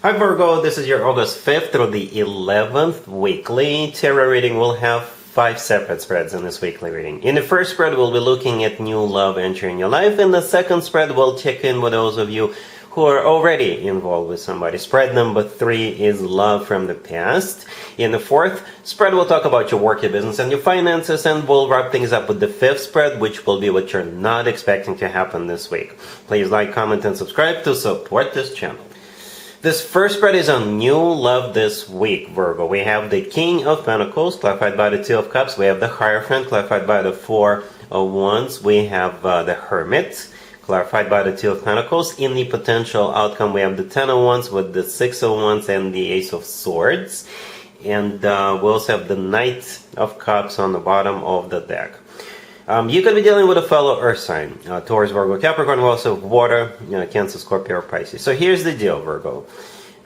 Hi Virgo, this is your August 5th through the 11th weekly tarot reading. We'll have 5 separate spreads in this weekly reading. In the first spread, we'll be looking at new love entering your life. In the second spread, we'll check in with those of you who are already involved with somebody. Spread number 3 is love from the past. In the fourth spread, we'll talk about your work, your business, and your finances, and we'll wrap things up with the fifth spread, which will be what you're not expecting to happen this week. Please like, comment, and subscribe to support this channel. This first spread is on new love this week, Virgo. We have the King of Pentacles, clarified by the Two of Cups. We have the Hierophant, clarified by the Four of Wands. We have the Hermit, clarified by the Two of Pentacles. In the potential outcome, we have the Ten of Wands with the Six of Wands and the Ace of Swords. And we also have the Knight of Cups on the bottom of the deck. You could be dealing with a fellow earth sign, Taurus, Virgo, Capricorn, we also have water, Cancer, Scorpio, or Pisces. So here's the deal, Virgo.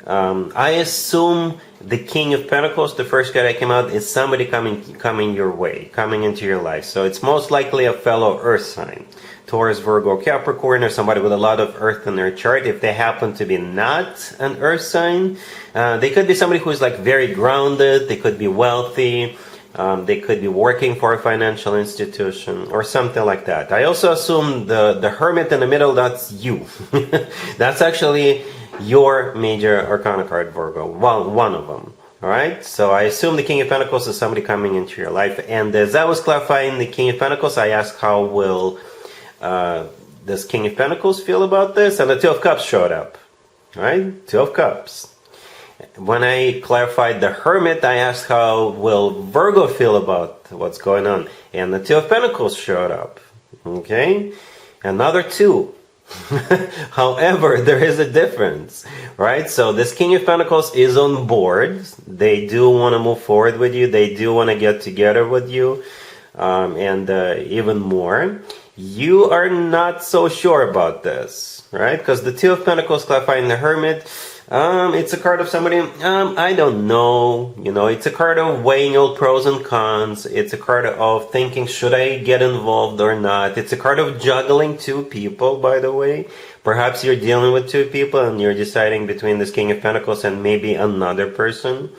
I assume the King of Pentacles, the first card that came out, is somebody coming your way, coming into your life. So it's most likely a fellow earth sign, Taurus, Virgo, Capricorn, or somebody with a lot of earth in their chart. If they happen to be not an earth sign, they could be somebody who's like very grounded, they could be wealthy, they could be working for a financial institution or something like that. I also assume the Hermit in the middle, that's you. That's actually your major arcana card, Virgo. Well, one of them. All right? So I assume the King of Pentacles is somebody coming into your life. And as I was clarifying the King of Pentacles, I asked how will this King of Pentacles feel about this? And the Two of Cups showed up. All right? Two of Cups. When I clarified the Hermit, I asked how will Virgo feel about what's going on. And the Two of Pentacles showed up. Okay? Another two. However, there is a difference, right? So this King of Pentacles is on board. They do want to move forward with you. They do want to get together with you. And even more. You are not so sure about this, right? Because the Two of Pentacles clarifying the Hermit, it's a card of somebody, I don't know, it's a card of weighing out pros and cons. It's a card of thinking, should I get involved or not? It's a card of juggling two people, by the way. Perhaps you're dealing with two people and you're deciding between this King of Pentacles and maybe another person,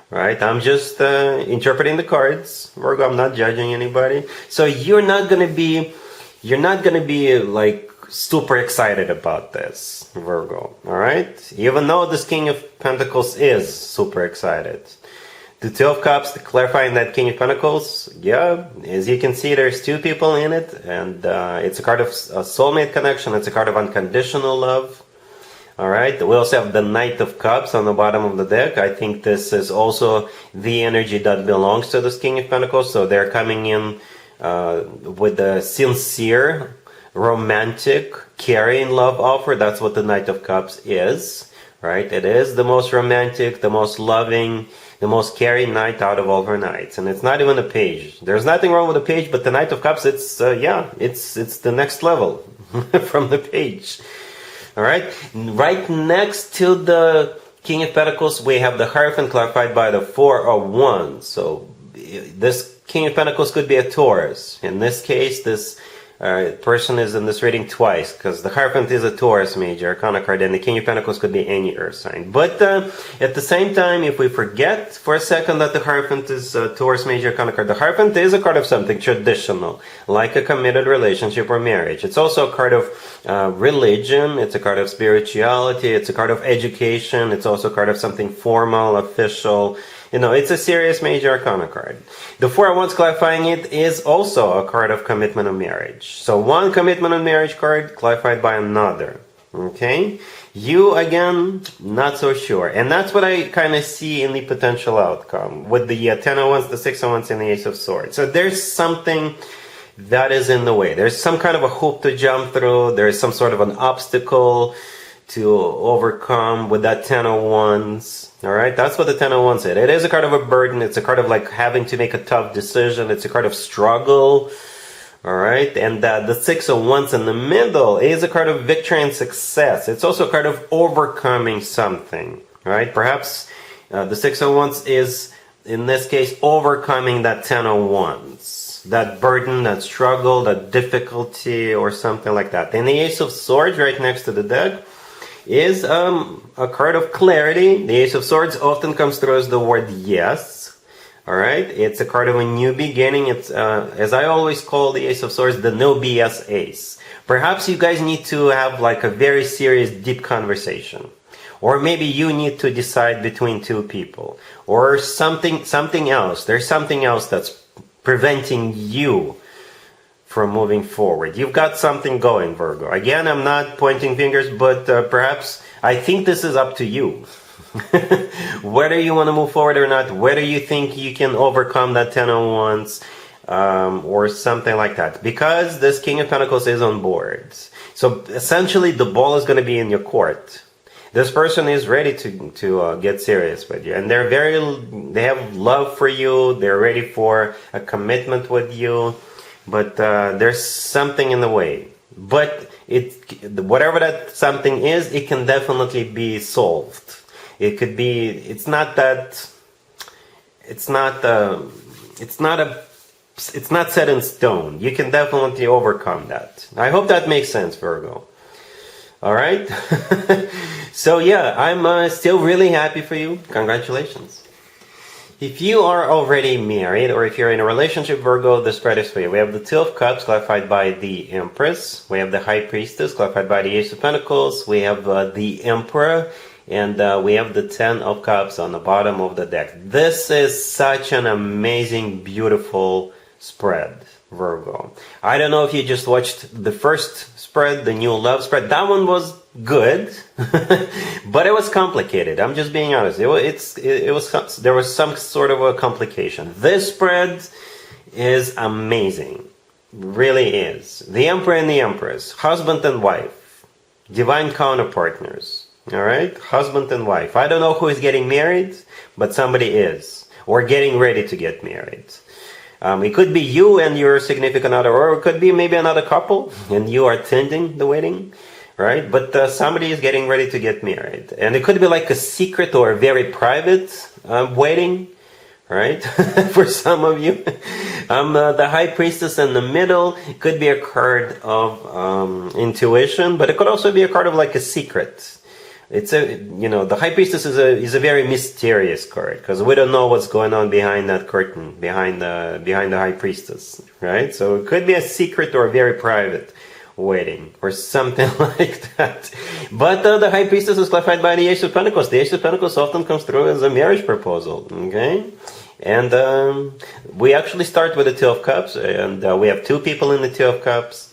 right? I'm just interpreting the cards, Virgo. I'm not judging anybody. So you're not going to be like super excited about this, Virgo, all right? Even though this King of Pentacles is super excited. The Two of Cups, clarifying that King of Pentacles, yeah, as you can see, there's two people in it, and it's a card of a soulmate connection. It's a card of unconditional love, all right? We also have the Knight of Cups on the bottom of the deck. I think this is also the energy that belongs to this King of Pentacles, so they're coming in with a sincere, romantic, caring love offer. That's what the Knight of Cups is, right? It is the most romantic, the most loving, the most caring knight out of all her knights. And it's not even a page. There's nothing wrong with the page, but the Knight of Cups, it's the next level from the page. All right? Right next to the King of Pentacles, we have the Hierophant, clarified by the Four of Wands. So this King of Pentacles could be a Taurus. In this case, this person is in this reading twice, because the Hierophant is a Taurus major arcana card, and the King of Pentacles could be any earth sign. But at the same time, if we forget for a second that the Hierophant is a Taurus major arcana card, the Hierophant is a card of something traditional, like a committed relationship or marriage. It's also a card of religion. It's a card of spirituality. It's a card of education. It's also a card of something formal, official. It's a serious major arcana card. The Four of Wands clarifying it is also a card of commitment and marriage. So one commitment and marriage card clarified by another. Okay? You, again, not so sure. And that's what I kind of see in the potential outcome with the Ten of Wands, the Six of Wands, and the Ace of Swords. So there's something that is in the way. There's some kind of a hoop to jump through. There's some sort of an obstacle to overcome with that Ten of Wands. All right, that's what the Ten of Wands is. It is a card of a burden. It's a card of like having to make a tough decision. It's a card of struggle. All right, and the Six of Wands in the middle is a card of victory and success. It's also a card of overcoming something. All right, perhaps the Six of Wands is, in this case, overcoming that Ten of Wands. That burden, that struggle, that difficulty, or something like that. And the Ace of Swords right next to the deck is a card of clarity. The Ace of Swords often comes through as the word yes. All right, it's a card of a new beginning. It's as I always call the Ace of Swords, the no BS ace. Perhaps you guys need to have like a very serious, deep conversation, or maybe you need to decide between two people, or something else. There's something else that's preventing you from moving forward. You've got something going, Virgo. Again, I'm not pointing fingers, but perhaps I think this is up to you. Whether you want to move forward or not, whether you think you can overcome that 10 of Wands, or something like that. Because this King of Pentacles is on board. So essentially the ball is going to be in your court. This person is ready to get serious with you. And they have love for you. They're ready for a commitment with you. But there's something in the way. But whatever that something is, it can definitely be solved. It could be. It's not set in stone. You can definitely overcome that. I hope that makes sense, Virgo. All right. So yeah, I'm still really happy for you. Congratulations. If you are already married, or if you're in a relationship, Virgo, the spread is for you. We have the Two of Cups, clarified by the Empress. We have the High Priestess, clarified by the Ace of Pentacles. We have the Emperor, and we have the Ten of Cups on the bottom of the deck. This is such an amazing, beautiful spread, Virgo. I don't know if you just watched the first spread, the new love spread. That one was good, but it was complicated. I'm just being honest. There was some sort of a complication. This spread is amazing, really is. The Emperor and the Empress, husband and wife, divine counterpartners. All right, husband and wife. I don't know who is getting married, but somebody is, or getting ready to get married. It could be you and your significant other, or it could be maybe another couple, and you are attending the wedding. Right, but somebody is getting ready to get married, and it could be like a secret or a very private wedding, right? For some of you, the High Priestess in the middle could be a card of intuition, but it could also be a card of like a secret. It's the High Priestess is a very mysterious card, because we don't know what's going on behind that curtain, behind the High Priestess, right? So it could be a secret or a very private wedding or something like that. But the High Priestess is clarified by the Ace of Pentacles. The Ace of Pentacles often comes through as a marriage proposal, okay? And we actually start with the Two of Cups, and we have two people in the Two of Cups.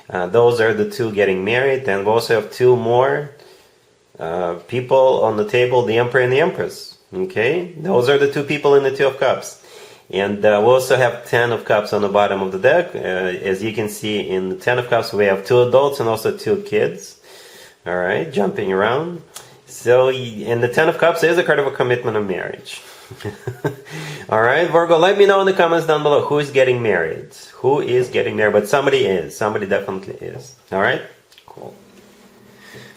Those are the two getting married, and we also have two more people on the table, the Emperor and the Empress, okay? Those are the two people in the Two of Cups. And we also have 10 of Cups on the bottom of the deck. As you can see, in the 10 of Cups, we have two adults and also two kids. All right, jumping around. So, in the 10 of Cups is a card of a commitment of marriage. All right, Virgo, let me know in the comments down below who is getting married. Who is getting married? But somebody is. Somebody definitely is. All right, cool.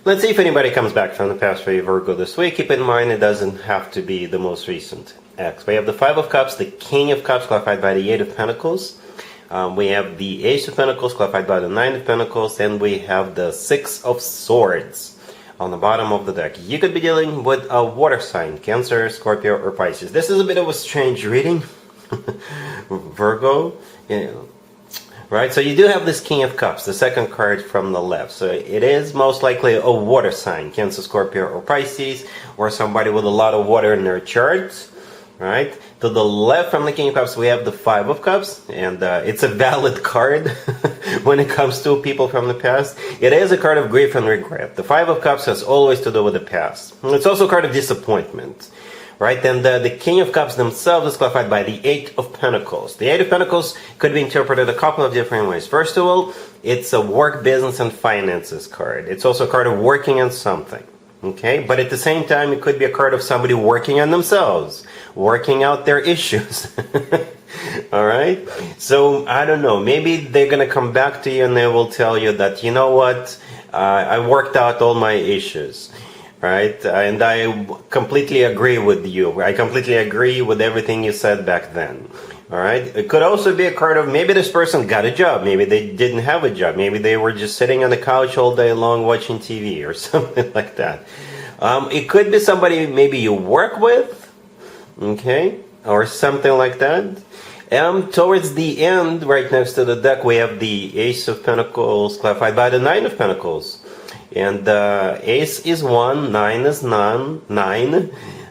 Let's see if anybody comes back from the past for you, Virgo, this week. Keep in mind, it doesn't have to be the most recent X. We have the Five of Cups, the King of Cups, clarified by the Eight of Pentacles. We have the Ace of Pentacles, clarified by the Nine of Pentacles, and we have the Six of Swords on the bottom of the deck. You could be dealing with a water sign, Cancer, Scorpio, or Pisces. This is a bit of a strange reading, Virgo. Right, so you do have this King of Cups, the second card from the left. So it is most likely a water sign, Cancer, Scorpio, or Pisces, or somebody with a lot of water in their charts. Right, to the left from the King of Cups, we have the Five of Cups, and it's a valid card when it comes to people from the past. It is a card of grief and regret. The Five of Cups has always to do with the past. It's also a card of disappointment. Right, and the King of Cups themselves is clarified by the Eight of Pentacles. The Eight of Pentacles could be interpreted a couple of different ways. First of all, it's a work, business, and finances card. It's also a card of working on something. Okay, but at the same time, it could be a card of somebody working on themselves, working out their issues. All right, so I don't know, maybe they're gonna come back to you and they will tell you that, you know what, I worked out all my issues, right? And I completely agree with you. I completely agree with everything you said back then, All right. It could also be a card of maybe this person got a job. Maybe they didn't have a job. Maybe they were just sitting on the couch all day long watching TV or something like that. It could be somebody maybe you work with, okay, or something like that. Towards the end, right next to the deck, we have the Ace of Pentacles clarified by the Nine of Pentacles. And Ace is 1, 9 is 9.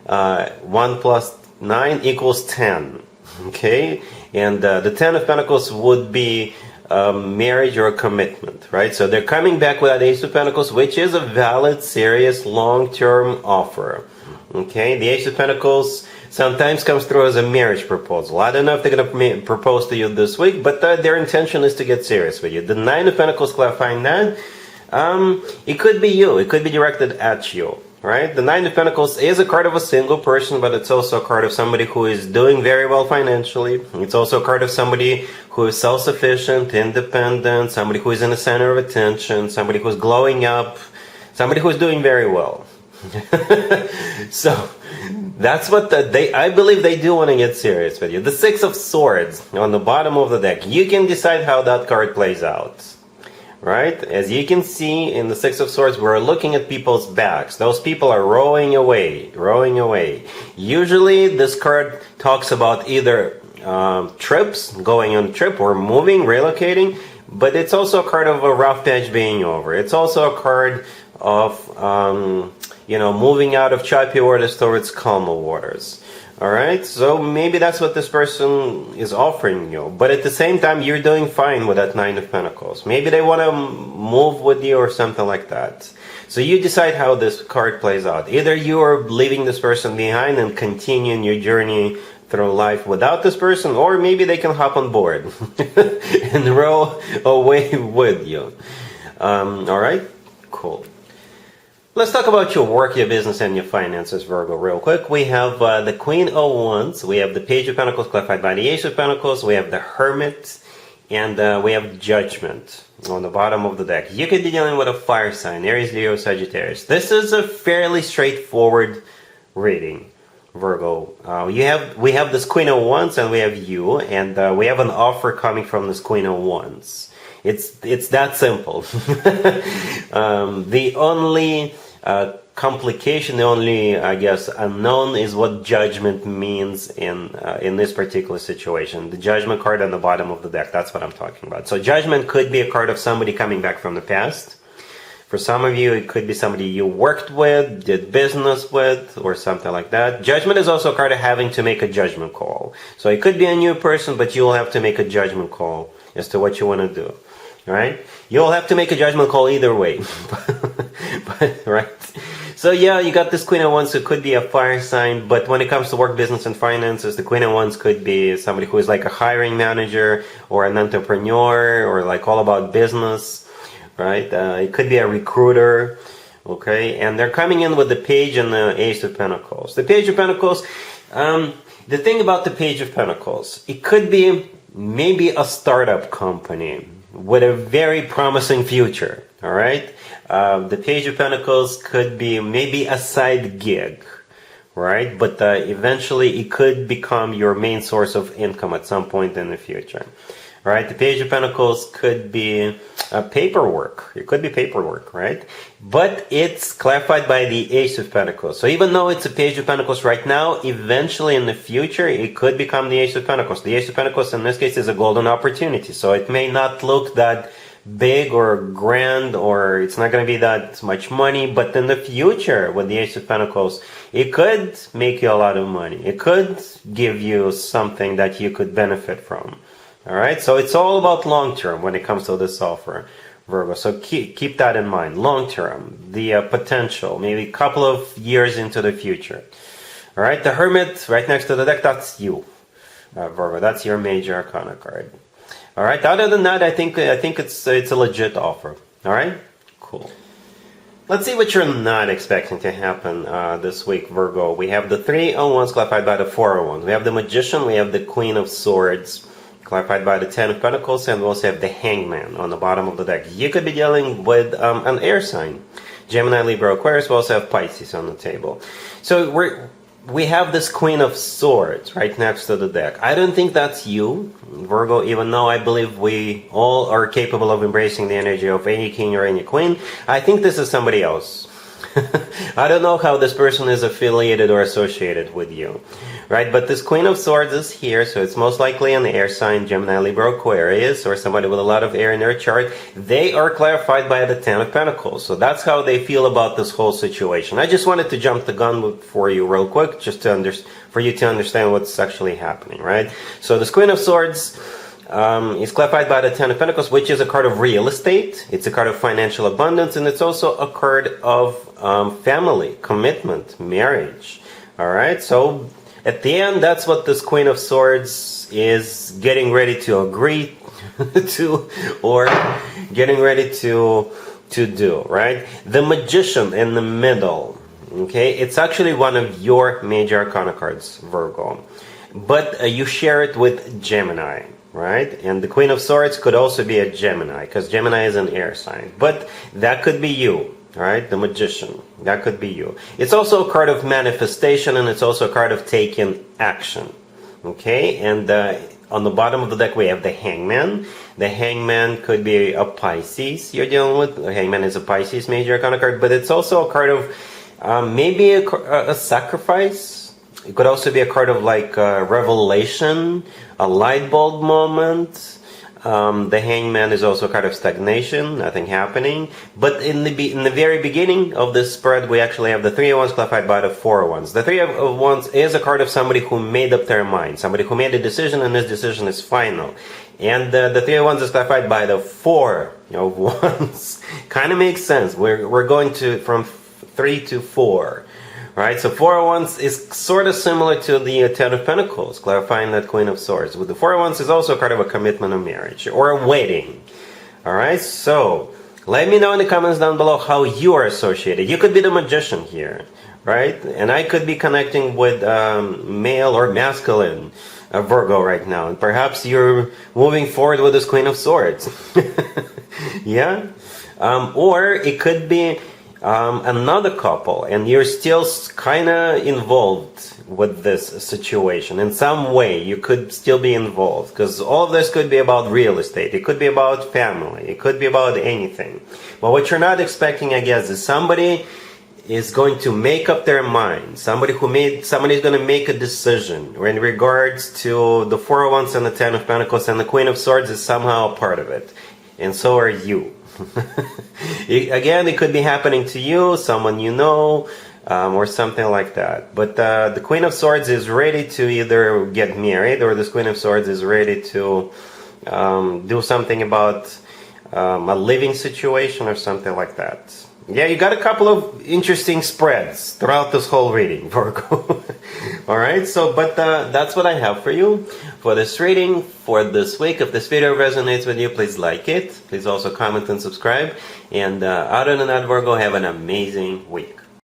1 plus 9 equals 10. Okay, and the Ten of Pentacles would be marriage or a commitment, right? So they're coming back with that Ace of Pentacles, which is a valid, serious, long-term offer. Okay, the Ace of Pentacles sometimes comes through as a marriage proposal. I don't know if they're going to propose to you this week, but their intention is to get serious with you. The Nine of Pentacles clarifying that. It could be you. It could be directed at you. Right? The Nine of Pentacles is a card of a single person, but it's also a card of somebody who is doing very well financially. It's also a card of somebody who is self-sufficient, independent, somebody who is in the center of attention, somebody who's glowing up, somebody who's doing very well. So that's what I believe they do want to get serious with you. The Six of Swords on the bottom of the deck. You can decide how that card plays out. Right? As you can see in the Six of Swords, we're looking at people's backs. Those people are rowing away, rowing away. Usually this card talks about either trips, going on a trip, or moving, relocating, but it's also a card of a rough patch being over. It's also a card of, moving out of choppy waters towards calmer waters. Alright, so maybe that's what this person is offering you. But at the same time, you're doing fine with that Nine of Pentacles. Maybe they want to move with you or something like that. So you decide how this card plays out. Either you are leaving this person behind and continuing your journey through life without this person, or maybe they can hop on board and row away with you. Alright, cool. Let's talk about your work, your business, and your finances, Virgo, real quick. We have the Queen of Wands, we have the Page of Pentacles clarified by the Ace of Pentacles, we have the Hermit, and we have Judgment on the bottom of the deck. You could be dealing with a fire sign, Aries, Leo, Sagittarius. This is a fairly straightforward reading, Virgo. We have this Queen of Wands, and we have you, and we have an offer coming from this Queen of Wands. It's that simple. The only complication, the only, I guess, unknown is what judgment means in this particular situation. The Judgment card on the bottom of the deck, that's what I'm talking about. So Judgment could be a card of somebody coming back from the past. For some of you, it could be somebody you worked with, did business with, or something like that. Judgment is also a card of having to make a judgment call. So it could be a new person, but you'll have to make a judgment call as to what you want to do. Right? You'll have to make a judgment call either way. Right? So yeah, you got this Queen of Wands who could be a fire sign, but when it comes to work, business, and finances, the Queen of Wands could be somebody who is like a hiring manager or an entrepreneur or like all about business, right? It could be a recruiter, okay? And they're coming in with the Page and the Ace of Pentacles. The Page of Pentacles, the thing about the Page of Pentacles, it could be maybe a startup company with a very promising future, all right? The Page of Pentacles could be maybe a side gig, right? But eventually it could become your main source of income at some point in the future, right? The Page of Pentacles could be paperwork. It could be paperwork, right? But it's clarified by the Ace of Pentacles. So even though it's a Page of Pentacles right now, eventually in the future, it could become the Ace of Pentacles. The Ace of Pentacles in this case is a golden opportunity. So it may not look that big or grand, or it's not going to be that much money, but in the future with the Ace of Pentacles, it could make you a lot of money. It could give you something that you could benefit from. All right, so it's all about long term when it comes to this offer, Virgo. So keep that in mind. Long term, the potential, maybe a couple of years into the future. All right, the Hermit right next to the deck, that's you, Virgo. That's your major arcana card. All right. Other than that, I think it's a legit offer. All right. Cool. Let's see what you're not expecting to happen this week, Virgo. We have the Three of Wands clarified by the Four of Wands. We have the Magician. We have the Queen of Swords clarified by the Ten of Pentacles, and we also have the Hangman on the bottom of the deck. You could be dealing with an air sign, Gemini, Libra, Aquarius. We also have Pisces on the table. So we have this Queen of Swords right next to the deck. I don't think that's you, Virgo, even though I believe we all are capable of embracing the energy of any king or any queen. I think this is somebody else. I don't know how this person is affiliated or associated with you, right? But this Queen of Swords is here, so it's most likely an air sign, Gemini, Libra, Aquarius, or somebody with a lot of air in their chart. They are clarified by the Ten of Pentacles, so that's how they feel about this whole situation. I just wanted to jump the gun for you real quick, just to for you to understand what's actually happening, right? So this Queen of Swords is clarified by the Ten of Pentacles, which is a card of real estate. It's a card of financial abundance, and it's also a card of family, commitment, marriage. All right, so at the end, that's what this Queen of Swords is getting ready to agree to, or getting ready to do, right? The Magician in the middle, okay? It's actually one of your major arcana cards, Virgo. But you share it with Gemini, right? And the Queen of Swords could also be a Gemini, because Gemini is an air sign. But that could be you, right? The Magician. That could be you. It's also a card of manifestation, and it's also a card of taking action. Okay? And on the bottom of the deck, we have the Hangman. The Hangman could be a Pisces you're dealing with. The Hangman is a Pisces major arcana card, but it's also a card of maybe a sacrifice. It could also be a card of like revelation, a light bulb moment. The Hangman is also a card of stagnation, nothing happening. But in the very beginning of this spread, we actually have the Three of Wands clarified by the Four of Wands. The Three of Wands is a card of somebody who made up their mind, somebody who made a decision, and this decision is final. And the Three of Wands is clarified by the Four of Wands. Kind of makes sense. We're going from 3 to 4. Right, so Four of Wands is sort of similar to the Ten of Pentacles, clarifying that Queen of Swords. With the Four of Wands is also a card of a commitment of marriage or a wedding. All right, so let me know in the comments down below how you are associated. You could be the Magician here, right? And I could be connecting with male or masculine Virgo right now. And perhaps you're moving forward with this Queen of Swords. Yeah? Or it could be another couple, and you're still kind of involved with this situation in some way. You could still be involved, because all of this could be about real estate, it could be about family, it could be about anything. But what you're not expecting, I guess, is somebody is going to make up their mind. Somebody's going to make a decision in regards to the Four of Wands and the Ten of Pentacles, and the Queen of Swords is somehow a part of it, and so are you. Again, it could be happening to you, someone you know, or something like that. But the Queen of Swords is ready to either get married, or this Queen of Swords is ready to do something about a living situation or something like that. Yeah, you got a couple of interesting spreads throughout this whole reading, Virgo. Alright, so, but that's what I have for you for this reading for this week. If this video resonates with you, please like it. Please also comment and subscribe. And other than that, Virgo, have an amazing week.